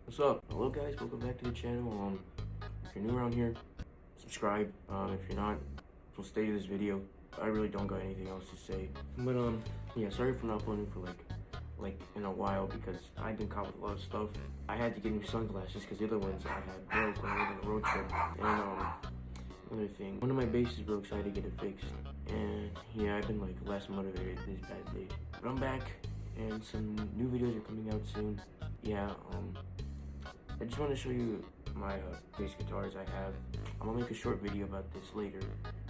What's up? Hello guys, welcome back to the channel. If you're new around here, subscribe. If you're not, we'll stay to this video. I really don't got anything else to say. But yeah, sorry for not uploading for like in a while because I've been caught with a lot of stuff. I had to get new sunglasses because the other ones I had broke when I was on a road trip. And another thing, one of my bases broke, so I had to get it fixed. And yeah, I've been like less motivated these past days. But I'm back, and some new videos are coming out soon. Yeah, I just want to show you my bass guitars I have. I'm gonna make a short video about this later,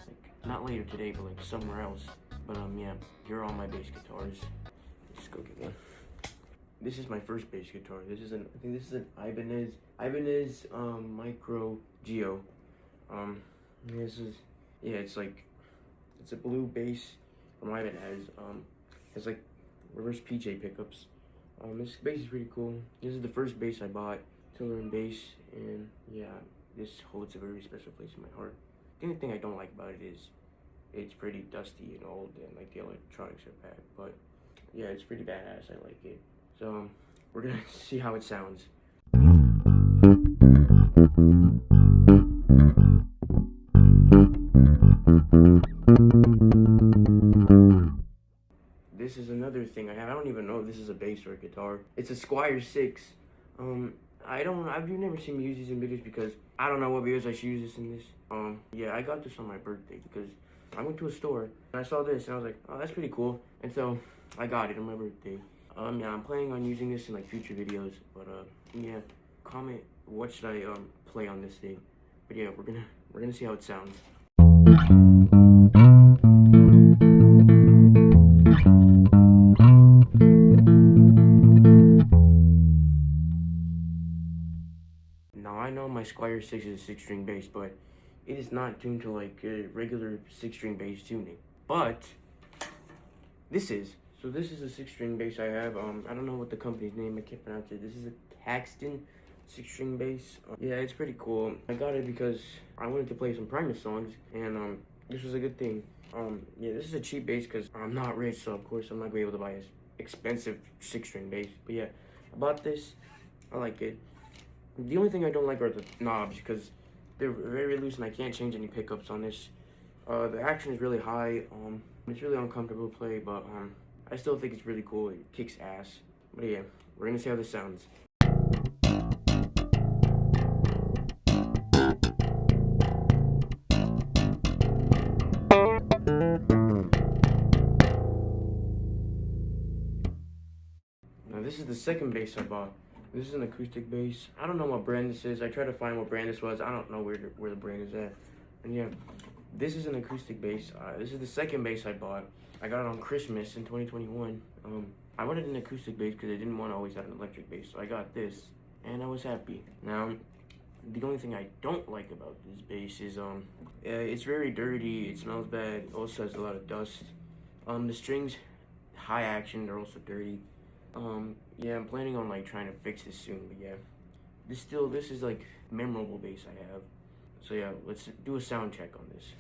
like not later today, but like somewhere else. But yeah, here are all my bass guitars. Just go get one. This is my first bass guitar. I think this is an Ibanez Micro Geo. It's a blue bass from Ibanez. It's like reverse PJ pickups. This bass is pretty cool. This is the first bass I bought, Tillerman bass, and yeah, this holds a very special place in my heart. The only thing I don't like about it is it's pretty dusty and old, and like the electronics are bad. But yeah, it's pretty badass. I like it. So we're gonna see how it sounds. This is another thing I have. I don't even know if this is a bass or a guitar. It's a Squier 6. I've never seen me use these in videos because I don't know what videos I should use this in this. Yeah, I got this on my birthday because I went to a store and I saw this and I was like, oh, that's pretty cool. And so I got it on my birthday. Yeah, I'm planning on using this in like future videos, but yeah, comment what should I play on this thing. But yeah, we're gonna see how it sounds. Now I know my Squier 6 is a 6-string bass, but it is not tuned to like a regular 6-string bass tuning. But this is. So this is a 6-string bass I have. I don't know what the company's name, I can't pronounce it. This is a Caxton 6-string bass. Yeah, it's pretty cool. I got it because I wanted to play some Primus songs, and this was a good thing. Yeah, this is a cheap bass because I'm not rich, so of course I'm not gonna be able to buy an expensive 6-string bass. But yeah, I bought this. I like it. The only thing I don't like are the knobs because they're very loose and I can't change any pickups on this. The action is really high. It's really uncomfortable to play, but I still think it's really cool. It kicks ass. But yeah, we're gonna see how this sounds. Now this is the second bass I bought. This is an acoustic bass. I don't know what brand this is. I tried to find what brand this was. I don't know where the brand is at. And yeah, this is an acoustic bass. This is the second bass I bought. I got it on Christmas in 2021. I wanted an acoustic bass because I didn't want to always have an electric bass. So I got this, and I was happy. Now, the only thing I don't like about this bass is it's very dirty. It smells bad. It also has a lot of dust. The strings, high action. They're also dirty. Yeah, I'm planning on like trying to fix this soon, but yeah. This is like memorable bass I have. So yeah, let's do a sound check on this.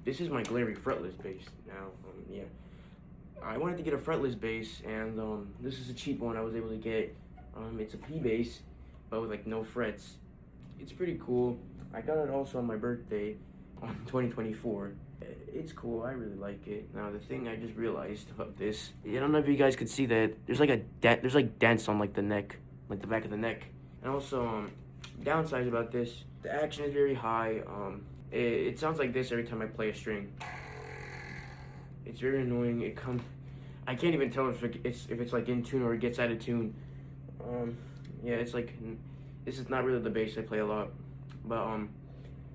This is my Glary fretless bass now. Yeah, I wanted to get a fretless bass, and this is a cheap one I was able to get. It's a P bass, but with like no frets. It's pretty cool. I got it also on my birthday, on 2024. It's cool. I really like it. Now the thing I just realized about this, I don't know if you guys could see that. There's like dents on like the neck, like the back of the neck, and also downsides about this. The action is very high. It sounds like this every time I play a string. It's very annoying. I can't even tell if it's like in tune or it gets out of tune. Yeah, it's like this is not really the bass I play a lot, but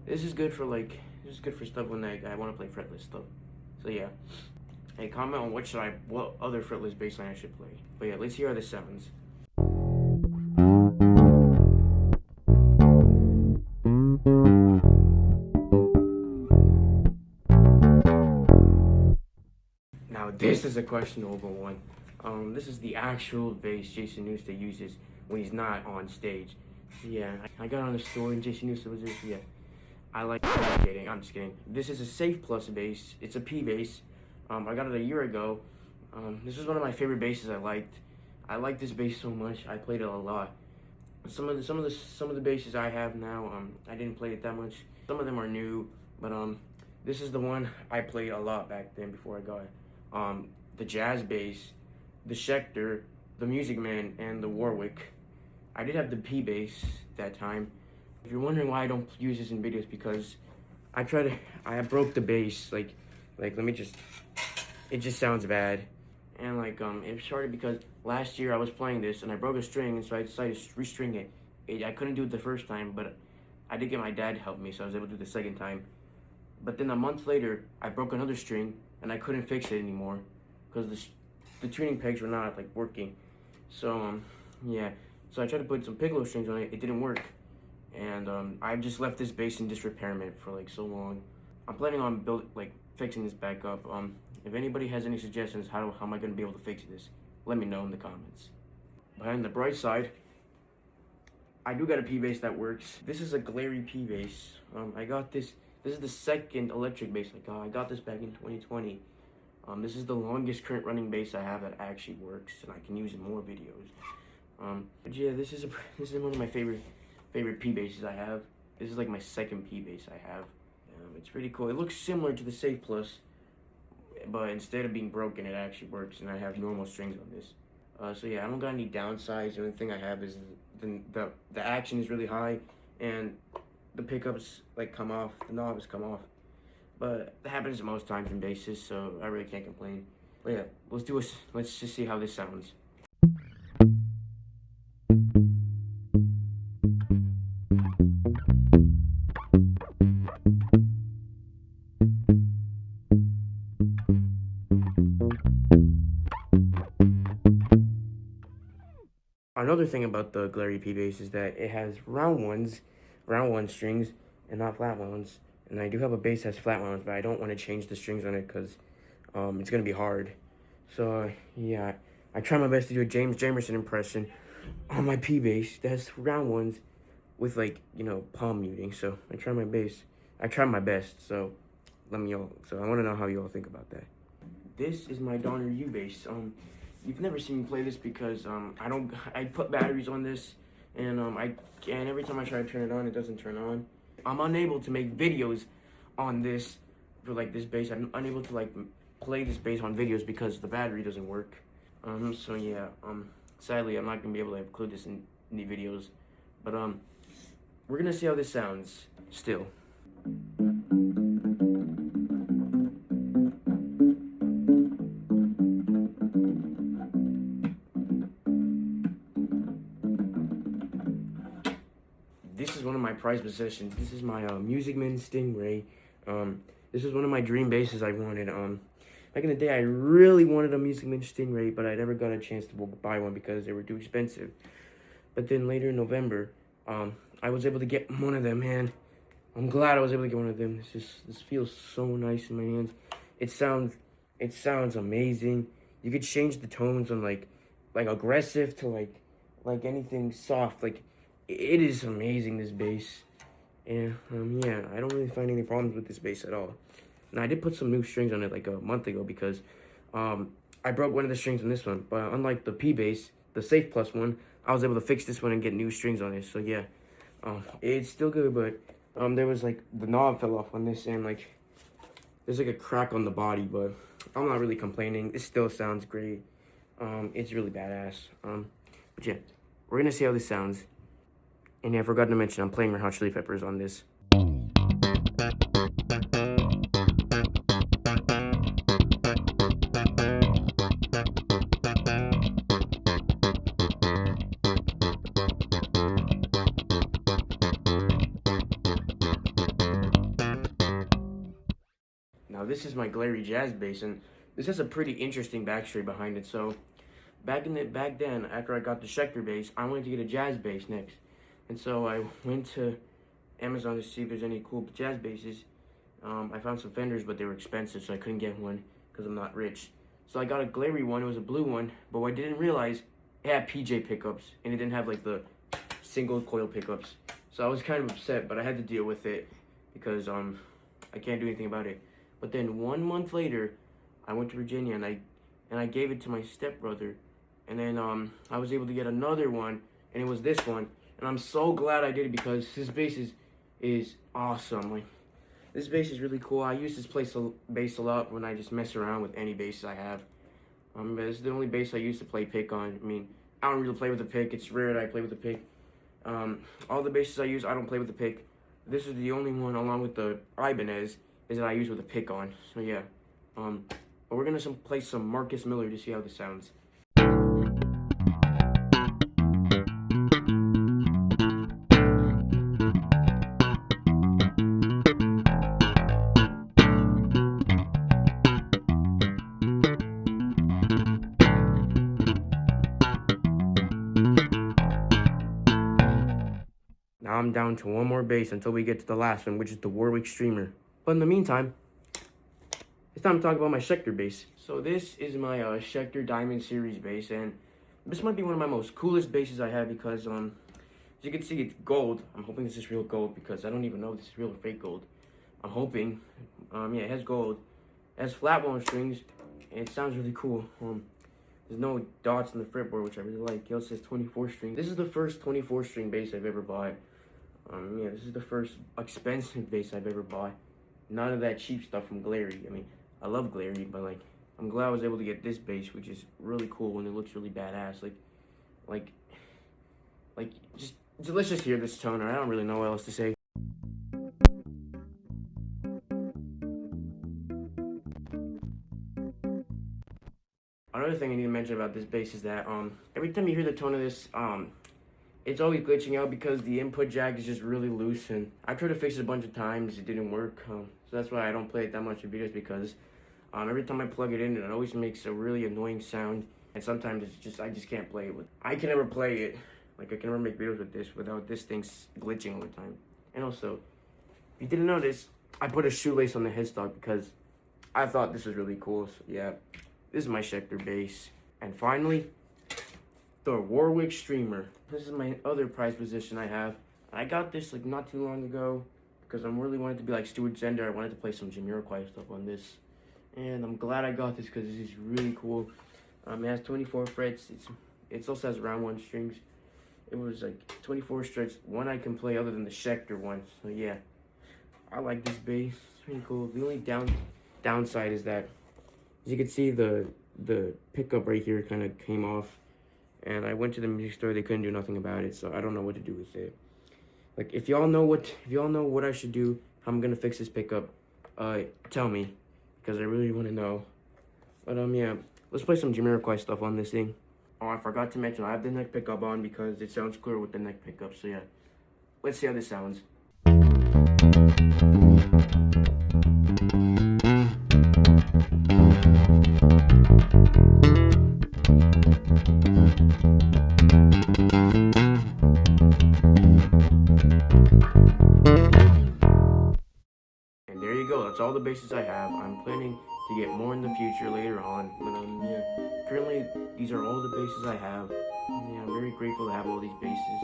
this is good for stuff when I want to play fretless stuff. So yeah, hey, comment on what other fretless bass line I should play. But yeah, let's hear how this sounds. Now this is a questionable one. This is the actual bass Jason Newsted uses when he's not on stage. Yeah, I got on the store and Jason Newsted was this. Yeah, I like. I'm just kidding. I'm just kidding. This is a Safe Plus bass. It's a P bass. I got it a year ago. This was one of my favorite basses I liked. I like this bass so much. I played it a lot. Some of the basses I have now, I didn't play it that much. Some of them are new, but this is the one I played a lot back then before I got it. The jazz bass, the Schecter, the Music Man, and the Warwick. I did have the P bass that time. If you're wondering why I don't use this in videos, because I broke the bass. Like let me just. It just sounds bad, and it started because last year I was playing this and I broke a string, and so I decided to restring it. I couldn't do it the first time, but I did get my dad to help me, so I was able to do it the second time. But then a month later, I broke another string and I couldn't fix it anymore because the tuning pegs were not working. So yeah, so I tried to put some piccolo strings on it. It didn't work, and I've just left this bass in disrepairment for so long. I'm planning on fixing this back up. If anybody has any suggestions, how am I going to be able to fix this? Let me know in the comments. But on the bright side, I do got a P bass that works. This is a Glary P bass. I got this. This is the second electric bass I got. I got this back in 2020. This is the longest current running bass I have that actually works, and I can use in more videos. But yeah, this is one of my favorite P basses I have. This is my second P bass I have. It's pretty cool. It looks similar to the Safe Plus, but instead of being broken, it actually works, and I have normal strings on this. So yeah, I don't got any downsides. The only thing I have is the action is really high, and the pickups come off, the knobs come off. But that happens most times in basses, so I really can't complain. But yeah, let's just see how this sounds. Another thing about the Glary P bass is that it has round one strings, and not flat ones. And I do have a bass that has flat ones, but I don't want to change the strings on it because it's gonna be hard. So yeah, I try my best to do a James Jamerson impression on my P bass that has round ones with palm muting. So I try my best. So I want to know how you all think about that. This is my Donner U bass. You've never seen me play this because I put batteries on this, and every time I try to turn it on, it doesn't turn on. I'm unable to make videos on this for this bass. I'm unable to play this bass on videos because the battery doesn't work. So yeah, sadly I'm not gonna be able to include this in the videos, but we're gonna see how this sounds still. This is one of my prized possessions. This is my Music Man Stingray. This is one of my dream basses I wanted. Back in the day, I really wanted a Music Man Stingray, but I never got a chance to buy one because they were too expensive. But then later in November, I was able to get one of them, man. I'm glad I was able to get one of them. This feels so nice in my hands. It sounds amazing. You could change the tones on like aggressive to like anything soft. It is amazing, this bass. And yeah, I don't really find any problems with this bass at all. Now I did put some new strings on it a month ago because I broke one of the strings on this one. But unlike the P bass, the Safe Plus one, I was able to fix this one and get new strings on it. So yeah, it's still good, but there was the knob fell off on this, and there's a crack on the body, but I'm not really complaining. It still sounds great. It's really badass. But yeah, we're gonna see how this sounds. And yeah, I forgot to mention I'm playing Red Hot Chili Peppers on this. Now this is my Glary Jazz bass, and this has a pretty interesting backstory behind it. So back then, after I got the Schecter bass, I wanted to get a jazz bass next. And so I went to Amazon to see if there's any cool jazz basses. I found some Fenders, but they were expensive, so I couldn't get one because I'm not rich. So I got a glary one. It was a blue one, but what I didn't realize, it had PJ pickups, and it didn't have like the single coil pickups. So I was kind of upset, but I had to deal with it because I can't do anything about it. But then 1 month later, I went to Virginia and I gave it to my stepbrother, and then I was able to get another one, and it was this one, and I'm so glad I did it because this bass is awesome. Like, this bass is really cool. I use this bass a lot when I just mess around with any basses I have. But this is the only bass I used to play pick on. I mean, I don't really play with a pick. It's rare that I play with a pick. All the basses I use, I don't play with a pick. This is the only one, along with the Ibanez, is that I use with a pick on. So yeah. But we're gonna play some Marcus Miller to see how this sounds. Now I'm down to one more bass until we get to the last one, which is the Warwick Streamer. But in the meantime, it's time to talk about my Schecter bass. So this is my Schecter Diamond Series bass, and this might be one of my most coolest basses I have because, as you can see, it's gold. I'm hoping this is real gold because I don't even know if this is real or fake gold. I'm hoping. Yeah, it has gold. It has flat bone strings, and it sounds really cool. There's no dots in the fretboard, which I really like. It also says 24 string. This is the first 24 string bass I've ever bought. Yeah, this is the first expensive bass I've ever bought. None of that cheap stuff from Glary. I mean, I love Glary, but like, I'm glad I was able to get this bass, which is really cool and it looks really badass. Just let's just hear this toner. I don't really know what else to say. Another thing I need to mention about this bass is that every time you hear the tone of this, it's always glitching out because the input jack is just really loose, and I tried to fix it a bunch of times. It didn't work, so that's why I don't play it that much in videos, because every time I plug it in, it always makes a really annoying sound, and sometimes I just can't play it with. I can never play it. Like, I can never make videos with this without this thing glitching all the time. And also, if you didn't notice, I put a shoelace on the headstock because I thought this was really cool. So yeah, this is my Schecter bass. And finally, the Warwick Streamer. This is my other prized position I have. I got this like not too long ago because I really wanted to be like Stuart Zender. I wanted to play some Jamiroquai stuff on this, and I'm glad I got this because this is really cool. It has 24 frets. It also has round one strings. It was like 24 frets. One I can play other than the Schecter one. So yeah, I like this bass. It's pretty cool. The only downside is that, as you can see, the pickup right here kind of came off. And I went to the music store, they couldn't do nothing about it, so I don't know what to do with it. Like, if y'all know what I should do, how I'm gonna fix this pickup, tell me, because I really want to know. But yeah, let's play some Jamiroquai stuff on this thing. Oh, I forgot to mention, I have the neck pickup on because it sounds clear with the neck pickup, so yeah. Let's see how this sounds. There you go, that's all the basses I have. I'm planning to get more in the future later on, but yeah, currently these are all the basses I have. And, yeah, I'm very grateful to have all these basses.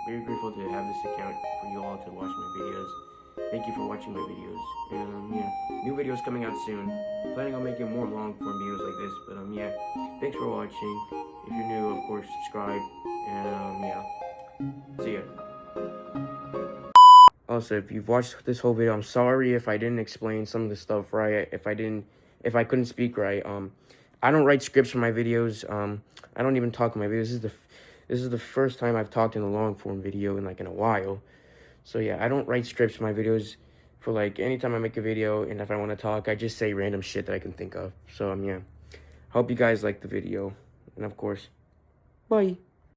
Very grateful to have this account for you all to watch my videos. Thank you for watching my videos. And yeah, new videos coming out soon. Planning on making more long form videos like this, but yeah, thanks for watching. If you're new, of course, subscribe. And yeah, see ya. Also, if you've watched this whole video, I'm sorry if I didn't explain some of the stuff right. If I couldn't speak right. I don't write scripts for my videos. I don't even talk in my videos. This is the first time I've talked in a long form video in a while. So yeah, I don't write scripts for my videos. For anytime I make a video and if I want to talk, I just say random shit that I can think of. So yeah, hope you guys like the video, and of course, bye.